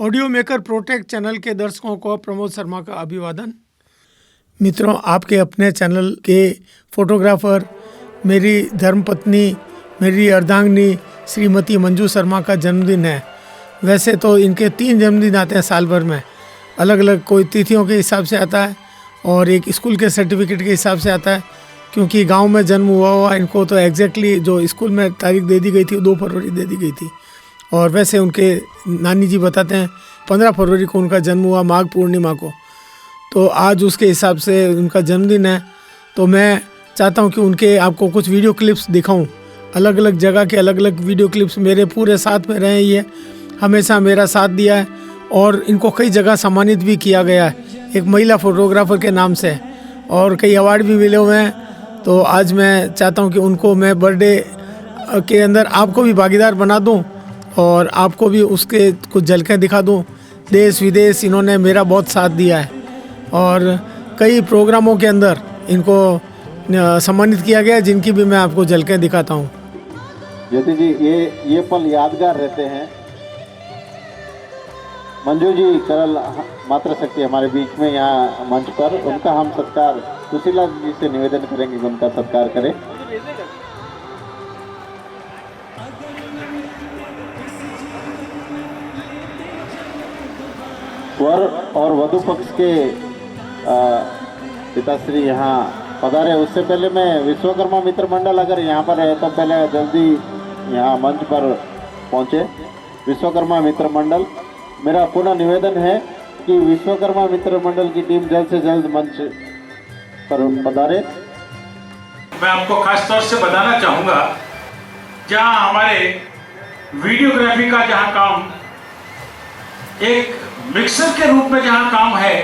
Audio maker protect channel के दर्शकों को प्रमोद शर्मा का अभिवादन। मित्रों, आपके अपने चैनल के फोटोग्राफर मेरी धर्मपत्नी, मेरी अर्धांगिनी श्रीमती मंजू शर्मा का जन्मदिन है। वैसे तो इनके 3 जन्मदिन आते हैं साल भर में, अलग अलग, कोई तिथियों के हिसाब से आता है और एक स्कूल के सर्टिफिकेट के हिसाब से आता है। क्योंकि गांव में जन्म हुआ इनको तो एग्जैक्टली जो स्कूल में तारीख दे दी गई थी 2 फरवरी दे दी गई थी। और वैसे उनके नानी जी बताते हैं 15 फरवरी को उनका जन्म हुआ, माघ पूर्णिमा को। तो आज उसके हिसाब से उनका जन्मदिन है। तो मैं चाहता हूं कि उनके आपको कुछ वीडियो क्लिप्स दिखाऊं, अलग अलग जगह के अलग अलग वीडियो क्लिप्स। मेरे पूरे साथ में रहे, ये हमेशा मेरा साथ दिया है और इनको कई जगह सम्मानित भी किया गया है एक महिला फोटोग्राफर के नाम से, और कई अवार्ड भी मिले हुए हैं। तो आज मैं चाहता हूं कि उनको मैं बर्थडे के अंदर आपको भी भागीदार बना दूं और आपको भी उसके कुछ झलकें दिखा दूं। देश विदेश इन्होंने मेरा बहुत साथ दिया है और कई प्रोग्रामों के अंदर इनको सम्मानित किया गया है, जिनकी भी मैं आपको झलकें दिखाता हूं। ज्योति जी, ये पल यादगार रहते हैं। मंजू जी करल मातृशक्ति हमारे बीच में यहाँ मंच पर, उनका हम सत्कार सुशीला जी से निवेदन करेंगे कि उनका सत्कार करें। वर और वधु पक्ष के पिताश्री यहाँ पधारे। उससे पहले मैं विश्वकर्मा मित्र मंडल अगर यहाँ पर है तो पहले जल्दी यहाँ मंच पर पहुँचे। विश्वकर्मा मित्र मंडल, मेरा पुनः निवेदन है कि विश्वकर्मा मित्र मंडल की टीम जल्द से जल्द मंच पर पधारे। मैं आपको खास तौर से बताना चाहूँगा, जहाँ हमारे वीडियोग्राफी का जहाँ काम एक मिक्सर के रूप में जहाँ काम है,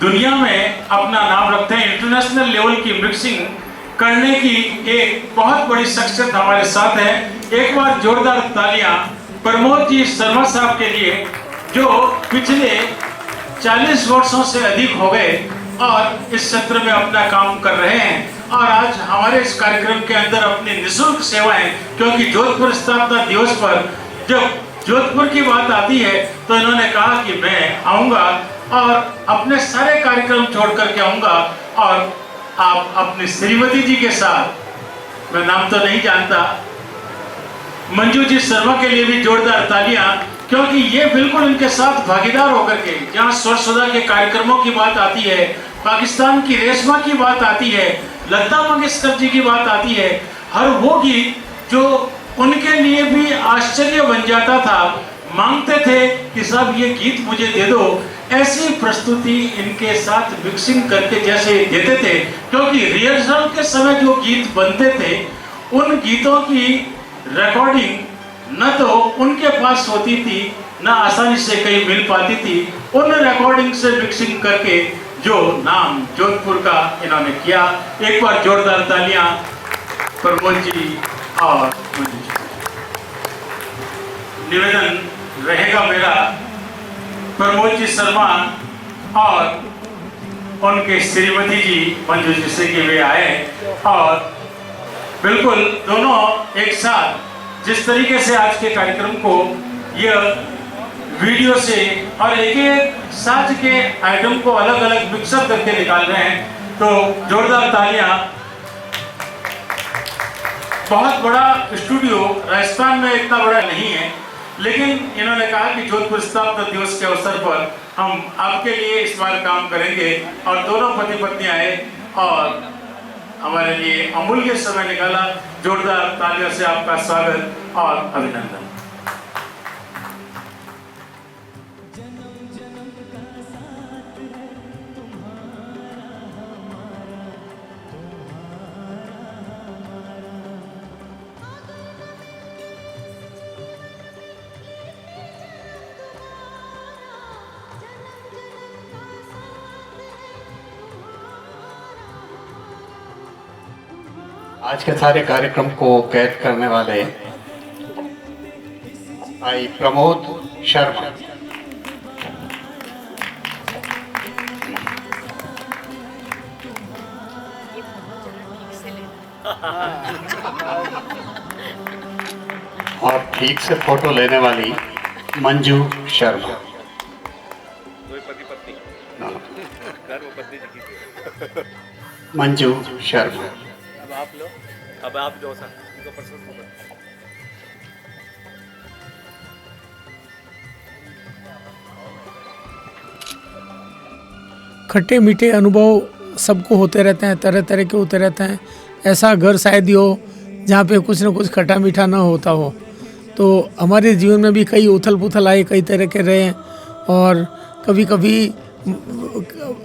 दुनिया में अपना नाम रखते हैं, इंटरनेशनल लेवल की मिक्सिंग करने की एक बहुत बड़ी शख्सियत हमारे साथ है। एक बार जोरदार तालियां प्रमोद जी शर्मा साहब के लिए, जो पिछले 40 वर्षों से अधिक हो गए और इस क्षेत्र में अपना काम कर रहे हैं और आज हमारे इस कार्यक्रम के अंदर अपनी निःशुल्क सेवाएं, क्योंकि जोधपुर स्थापना दिवस पर जब जोधपुर की बात आती है तो इन्होंने कहा कि मैं आऊंगा और अपने सारे कार्यक्रम छोड़ करके आऊंगा और आप अपनी श्रीमती जी के साथ, मैं नाम तो नहीं जानता, मंजू जी शर्मा के लिए भी जोरदार तालियां, क्योंकि ये बिल्कुल इनके साथ भागीदार होकर के, जहां स्वरसुधा के कार्यक्रमों की बात आती है, पाकिस्तान की रेशमा की बात आती है, लता मंगेशकर जी की बात आती है, हर वो गीत जो उनके लिए भी आश्चर्य बन जाता था, मांगते थे कि साहब ये गीत मुझे दे दो, ऐसी प्रस्तुति इनके साथ मिक्सिंग करके जैसे देते थे। क्योंकि रिहर्सल के समय जो गीत बनते थे, उन गीतों की रिकॉर्डिंग न तो उनके पास होती थी, न आसानी से कहीं मिल पाती थी। उन रिकॉर्डिंग से मिक्सिंग करके जो नाम जोधपुर का इन्होंने किया, एक बार जोरदार तालियां प्रमोद जी और निवेदन रहेगा मेरा, प्रमोद जी शर्मा और उनके श्रीमती जी मंजू जी से कि वे आए और बिल्कुल दोनों एक साथ जिस तरीके से आज के कार्यक्रम को यह वीडियो से और एक एक साज के आइटम को अलग अलग मिक्सर करके निकाल रहे हैं, तो जोरदार तालियां। बहुत बड़ा स्टूडियो राजस्थान में इतना बड़ा नहीं है, लेकिन इन्होंने कहा कि जोधपुर स्थापना दिवस के अवसर पर हम आपके लिए इस बार काम करेंगे और दोनों पति पत्नी आए और हमारे लिए अमूल्य समय निकाला। जोरदार तालियों से आपका स्वागत और अभिनंदन। आज के सारे कार्यक्रम को कैद करने वाले भाई प्रमोद शर्मा, और ठीक से फोटो लेने वाली मंजू शर्मा। मंजू शर्मा। अब आप जो सर इनको प्रशंसा करो। खट्टे मीठे अनुभव सबको होते रहते हैं, तरह तरह के होते रहते हैं। ऐसा घर शायद ही हो जहाँ पे कुछ ना कुछ खट्टा मीठा ना होता हो। तो हमारे जीवन में भी कई उथल पुथल आए, कई तरह के रहे, और कभी कभी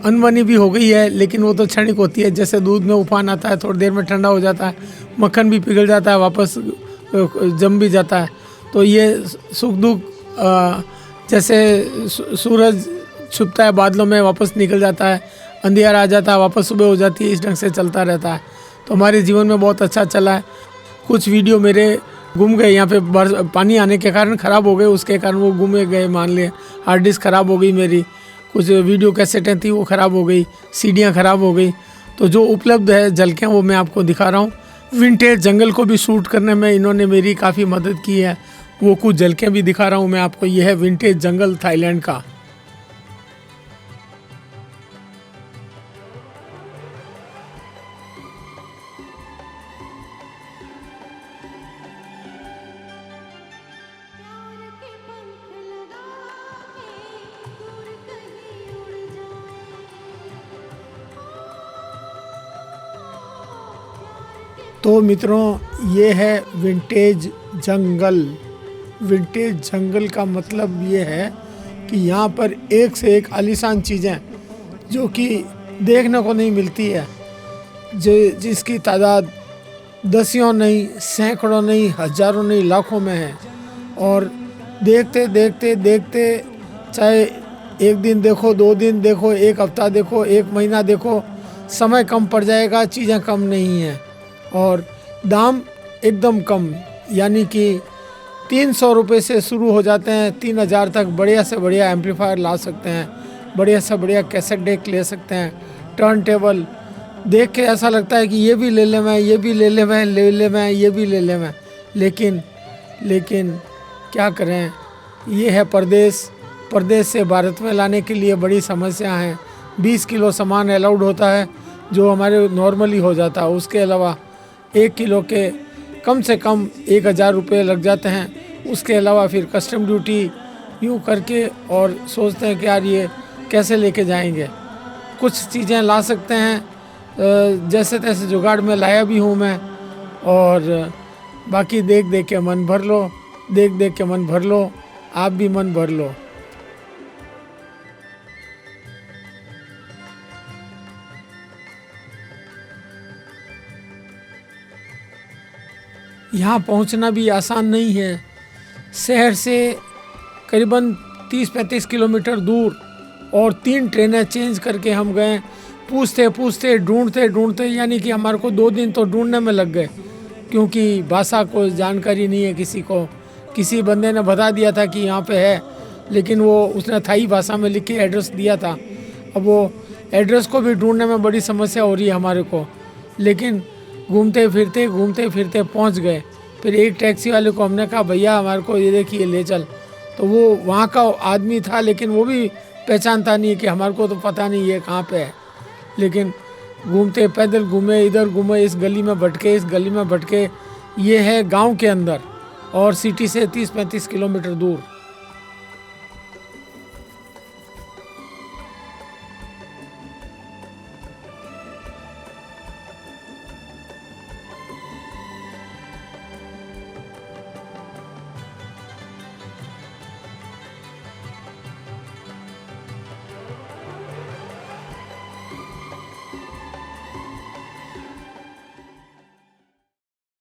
अनबनी भी हो गई है, लेकिन वो तो क्षणिक होती है। जैसे दूध में उफान आता है, थोड़ी देर में ठंडा हो जाता है, मक्खन भी पिघल जाता है, वापस जम भी जाता है। तो ये सुख दुख जैसे सूरज छुपता है बादलों में, वापस निकल जाता है, अंधेरा आ जाता है, वापस सुबह हो जाती है, इस ढंग से चलता रहता है। तो हमारे जीवन में बहुत अच्छा चला है। कुछ वीडियो मेरे गुम गए, यहाँ पे पानी आने के कारण ख़राब हो गए, उसके कारण वो गुम गए, मान लिए। हार्ड डिस्क ख़राब हो गई मेरी, कुछ वीडियो कैसेटें थी वो ख़राब हो गई, सीडियाँ ख़राब हो गई। तो जो उपलब्ध है झलकियाँ वो मैं आपको दिखा रहा हूँ। विंटेज जंगल को भी शूट करने में इन्होंने मेरी काफ़ी मदद की है, वो कुछ झलकियाँ भी दिखा रहा हूँ मैं आपको। ये है विंटेज जंगल थाईलैंड का। तो मित्रों, ये है विंटेज जंगल। विंटेज जंगल का मतलब ये है कि यहाँ पर एक से एक आलीशान चीज़ें जो कि देखने को नहीं मिलती है, जिसकी तादाद दसियों नहीं, सैकड़ों नहीं, हज़ारों नहीं, लाखों में है। और देखते देखते देखते, चाहे एक दिन देखो, 2 दिन देखो, एक हफ्ता देखो, 1 महीना देखो, समय कम पड़ जाएगा, चीज़ें कम नहीं हैं। और दाम एकदम कम, यानी कि 300 रुपये से शुरू हो जाते हैं, 3000 तक बढ़िया से बढ़िया एम्पलीफायर ला सकते हैं, बढ़िया से बढ़िया कैसेट डेक ले सकते हैं, टर्न टेबल। देख के ऐसा लगता है कि ये भी ले ले मैं, ये भी ले ले मैं, ये भी ले ले मैं। लेकिन क्या करें, ये है परदेश से भारत में लाने के लिए बड़ी समस्या है। 20 किलो सामान अलाउड होता है, जो हमारे नॉर्मली हो जाता है। उसके अलावा 1 किलो के कम से कम 1000 रुपये लग जाते हैं। उसके अलावा फिर कस्टम ड्यूटी यूँ करके, और सोचते हैं कि यार ये कैसे लेके जाएंगे। कुछ चीज़ें ला सकते हैं, जैसे तैसे जुगाड़ में लाया भी हूँ मैं। और बाकी देख देख के मन भर लो, देख देख के मन भर लो, आप भी मन भर लो। यहाँ पहुँचना भी आसान नहीं है। शहर से करीबन 30-35 किलोमीटर दूर, और 3 ट्रेनें चेंज करके हम गए। पूछते पूछते, ढूंढते, यानी कि हमारे को 2 दिन तो ढूंढने में लग गए, क्योंकि भाषा को जानकारी नहीं है किसी को। किसी बंदे ने बता दिया था कि यहाँ पे है, लेकिन वो उसने थाई भाषा में लिख के एड्रेस दिया था। अब वो एड्रेस को भी ढूंढने में बड़ी समस्या हो रही है हमारे को। लेकिन घूमते फिरते पहुंच गए। फिर एक टैक्सी वाले को हमने कहा, भैया हमारे को ये देखिए ले चल। तो वो वहाँ का आदमी था, लेकिन वो भी पहचानता नहीं है कि हमारे को तो पता नहीं ये कहाँ पे है। लेकिन घूमते, पैदल घूमे, इधर घूमे, इस गली में भटके। ये है गांव के अंदर, और सिटी से 30-35 किलोमीटर दूर।